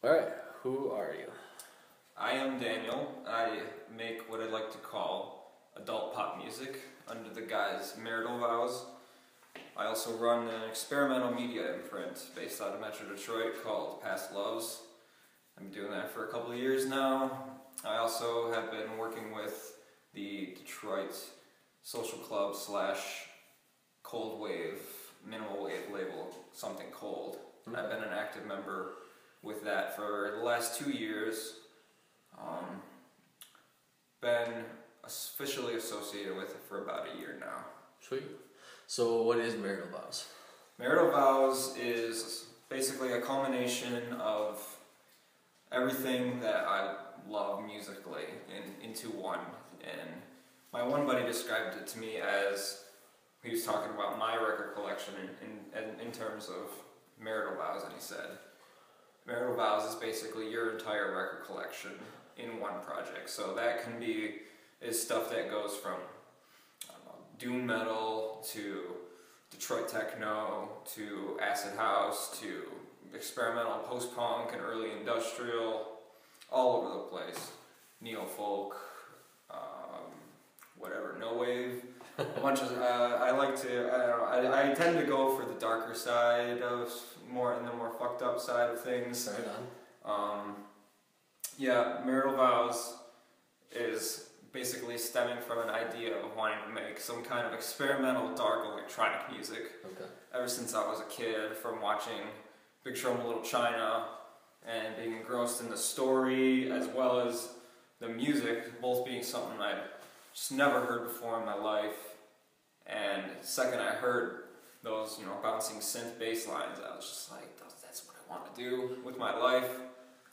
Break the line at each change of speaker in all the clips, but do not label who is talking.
Alright, who are you?
I am Daniel. I make what I like to call adult pop music under the guise Marital Vows. I also run an experimental media imprint based out of Metro Detroit called Past Loves. I've been doing that for a couple of years now. I also have been working with the Detroit social club / cold wave, minimal wave label, Something Cold. I've been an active member with that for the last 2 years. Been officially associated with it for about a year now.
Sweet. So what is Marital Vows?
Marital Vows is basically a culmination of everything that I love musically into one. And my one buddy described it to me as, he was talking about my record collection in terms of Marital Vows, and he said, Marital Vows is basically your entire record collection in one project. So that can be stuff that goes from doom metal to Detroit techno to acid house to experimental post-punk and early industrial, all over the place. Neo-folk, whatever, no wave, a bunch of, I tend to go for the darker side of the more fucked up side of things.
Right on.
Yeah, Marital Vows is basically stemming from an idea of wanting to make some kind of experimental dark electronic music.
Okay.
Ever since I was a kid, from watching Big Trouble in Little China and being engrossed in the story as well as the music, both being something I'd just never heard before in my life. And the second I heard those, bouncing synth bass lines, I was just like, that's what I want to do with my life.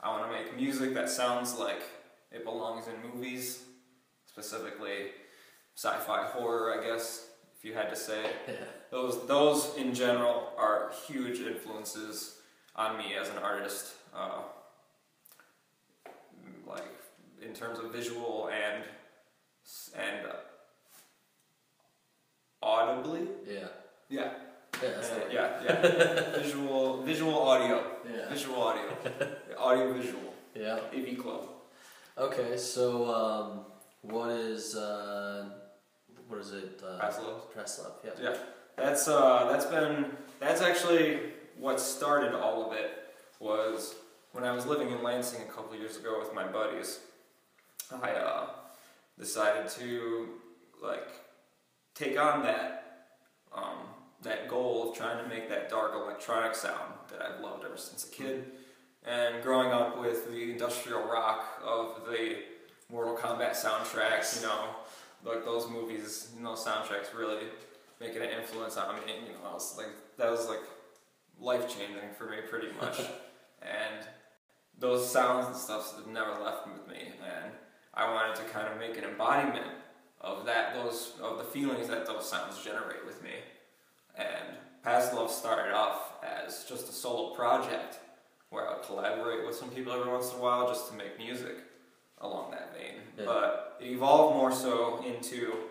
I want to make music that sounds like it belongs in movies, specifically sci-fi horror, I guess, if you had to say.
Yeah.
Those in general are huge influences on me as an artist, like in terms of visual and audibly.
Yeah.
Yeah.
Yeah.
Visual audio.
Yeah.
Visual audio. Audio visual.
Yeah.
AV Club.
Okay, so what is it?
Past Loves.
Past Love. Yeah.
Yeah. That's actually what started all of it. Was when I was living in Lansing a couple years ago with my buddies. I decided to take on that goal of trying to make that dark electronic sound that I've loved ever since a kid. And growing up with the industrial rock of the Mortal Kombat soundtracks, like those movies, soundtracks really making an influence on me. That was life-changing for me pretty much. And those sounds and stuff have never left with me. And I wanted to kind of make an embodiment of of the feelings that those sounds generate with me. And Past Love started off as just a solo project where I would collaborate with some people every once in a while just to make music along that vein. Yeah. But it evolved more so into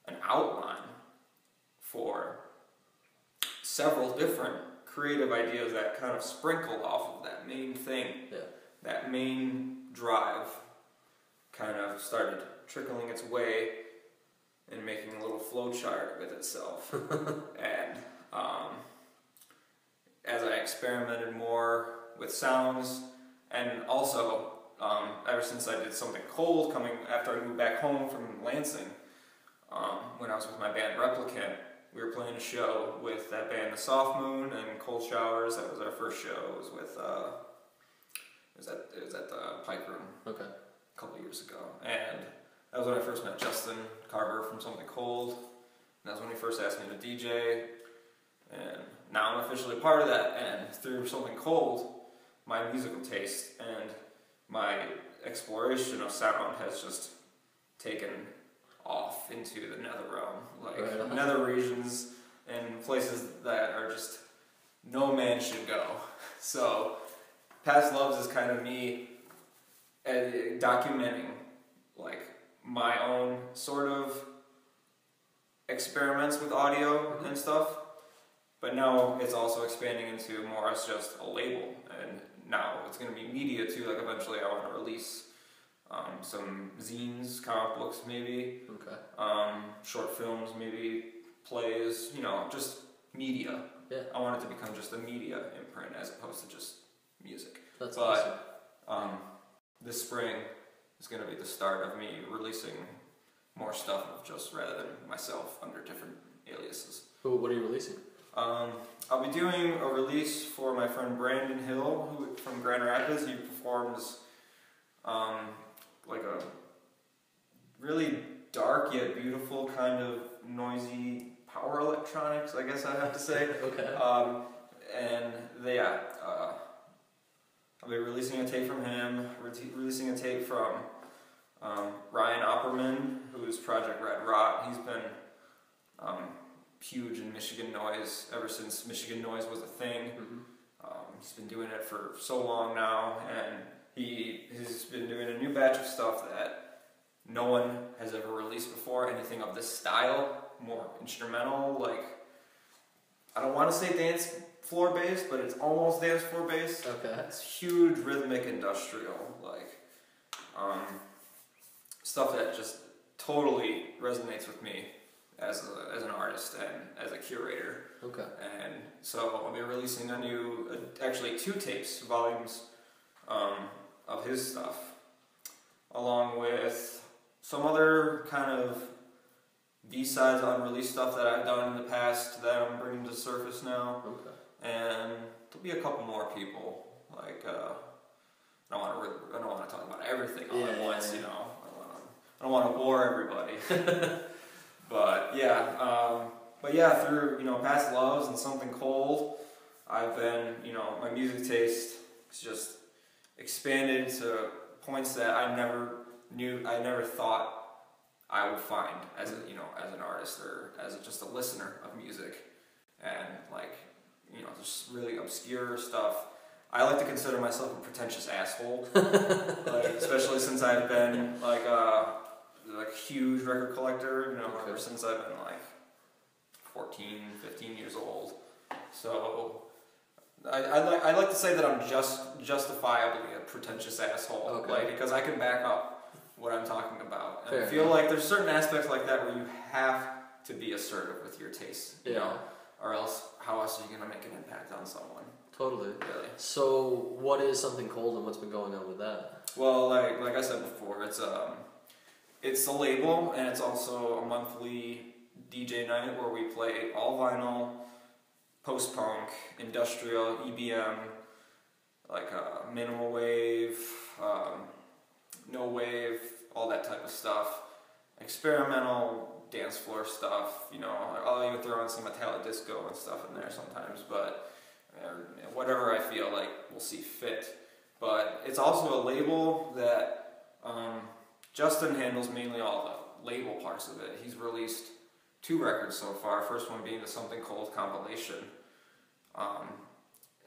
an outline for several different creative ideas that kind of sprinkled off of that main thing.
Yeah. That
main drive kind of started trickling its way and making a little flowchart with itself. And as I experimented more with sounds, and also ever since I did Something Cold, coming after I moved back home from Lansing, when I was with my band Replicant, we were playing a show with that band The Soft Moon and Cold Showers. That was our first show. It was with it was at the Pike Room.
Okay.
A couple years ago, and that was when I first met Justin Carver from Something Cold. And that was when he first asked me to DJ, and now I'm officially part of that. And through Something Cold, my musical taste and my exploration of sound has just taken off into the nether realm, nether regions and places that are just no man should go. So Past Loves is kind of me documenting my own sort of experiments with audio and stuff, but now it's also expanding into more as just a label and now it's going to be media too. Like eventually I want to release some zines, comic books maybe, short films maybe, plays, you know, just media.
Yeah.
I want it to become just a media imprint as opposed to just music.
That's awesome.
This spring is going to be the start of me releasing more stuff just rather than myself under different aliases.
What are you releasing?
I'll be doing a release for my friend Brandon Hill, who from Grand Rapids. He performs like a really dark yet beautiful kind of noisy power electronics, I guess I have to say.
Okay.
I'll be releasing a tape from him, releasing a tape from Ryan Opperman, who's Project Red Rot. He's been huge in Michigan noise ever since Michigan noise was a thing. He's been doing it for so long now, and he's been doing a new batch of stuff that no one has ever released before, anything of this style, more instrumental, like, I don't want to say dance floor based, but it's almost dance floor based.
Okay.
It's huge rhythmic industrial, like, stuff that just totally resonates with me as an artist and as a curator.
Okay.
And so I'll be releasing actually 2 tapes, volumes of his stuff, along with some other kind of B-sides, unreleased stuff that I've done in the past that I'm bringing to the surface now.
Okay.
And there'll be a couple more people. Like I don't want to talk about everything all at once. You know, I don't want to bore everybody. But yeah, through past loves and something cold, I've been my music taste has just expanded to points that I never thought I would find as an artist or as just a listener of music, and just really obscure stuff. I like to consider myself a pretentious asshole, especially since I've been like a huge record collector, ever since I've been like 14, 15 years old. So I like to say that I'm justifiably a pretentious asshole, because I can back up what I'm talking about. And I feel like there's certain aspects like that where you have to be assertive with your taste, you know, or else how else are you going to make an impact on someone?
Totally.
Really.
So what is Something Cold and what's been going on with that?
Well, like I said before, it's a label, and it's also a monthly DJ night where we play all vinyl, post-punk, industrial, EBM, like minimal wave, no wave, all that type of stuff, experimental dance floor stuff. I'll even throw in some metallic disco and stuff in there sometimes, but whatever I feel like we'll see fit. But it's also a label that Justin handles mainly all the label parts of it. He's released 2 records so far, first one being the Something Cold compilation.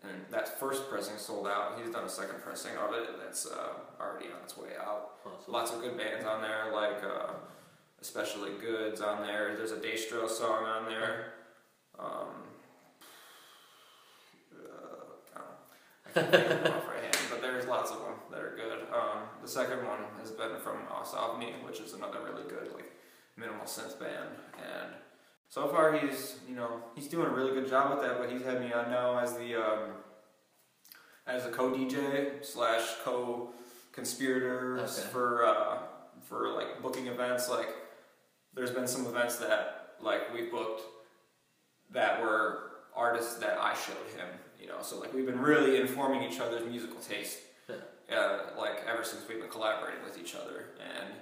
And that first pressing sold out. He's done a second pressing of it that's already on its way out.
Awesome.
Lots of good bands on there, like Especially Good's on there. There's a Daystro song on there. I can't think of them off right hand, but there's lots of them that are good. The second one has been from Osovny, which is another really good minimal synth band, and so far he's doing a really good job with that. But he's had me on now as a co-DJ / co-conspirator for like booking events. Like there's been some events that we've booked that were artists that I showed him. So we've been really informing each other's musical taste. Ever since we've been collaborating with each other, and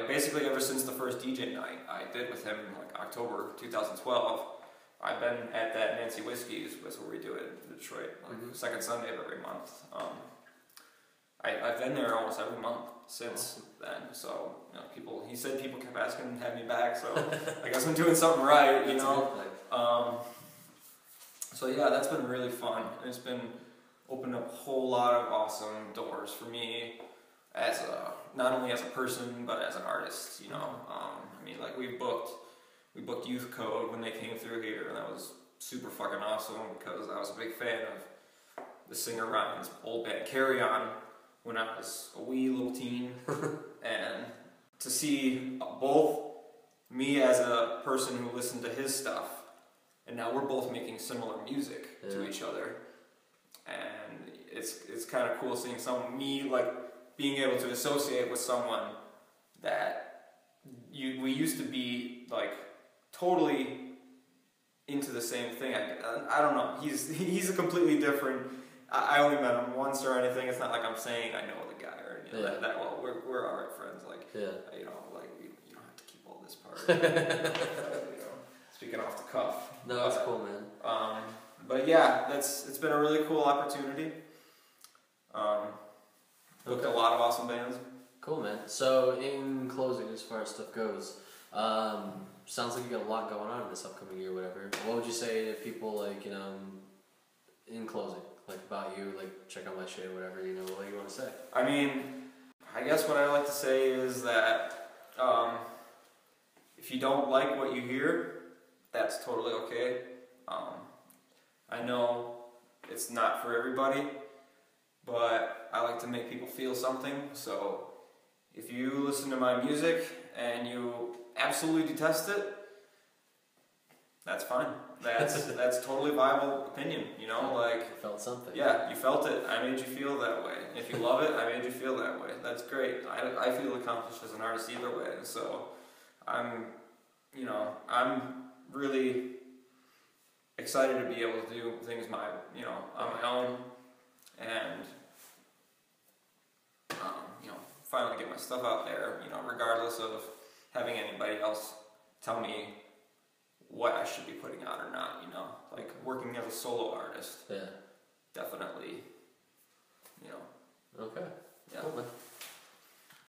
basically ever since the first DJ night I did with him in October 2012, I've been at that Nancy Whiskey's, that's where we do it in Detroit, second Sunday of every month. I've been there almost every month since then. So he said people kept asking to have me back, so I guess I'm doing something right, So yeah, that's been really fun. It's been opened up a whole lot of awesome doors for me as not only as a person but as an artist. We booked Youth Code when they came through here, and that was super fucking awesome because I was a big fan of the singer Ryan's old band Carry On when I was a wee little teen, and to see both me as a person who listened to his stuff, and now we're both making similar music to each other, and it's kind of cool seeing me like being able to associate with someone that we used to be like totally into the same thing. I don't know. He's a completely different. I only met him once or anything. It's not like I'm saying I know the guy or anything that well. We're alright friends. Like you know, like you don't have to keep all this part. You know, speaking off the cuff.
No, that's cool, man.
But yeah, it's been a really cool opportunity. Booked a lot of awesome bands.
Cool, man. So in closing, as far as stuff goes, sounds like you got a lot going on in this upcoming year, whatever. What would you say to people, like, you know, in closing, like about you, like check out my shit, whatever, you know, what do you want to say?
I mean, I guess what I like to say is that if you don't like what you hear, that's totally okay. I know it's not for everybody, but I like to make people feel something. So if you listen to my music and you absolutely detest it, that's fine. That's totally viable opinion, you know, like
You felt something.
Yeah, you felt it. I made you feel that way. If you love it, I made you feel that way. That's great. I feel accomplished as an artist either way. So I'm really excited to be able to do things on my own, and finally get my stuff out there, regardless of having anybody else tell me what I should be putting out or not, like working as a solo artist.
Yeah.
Definitely,
Okay.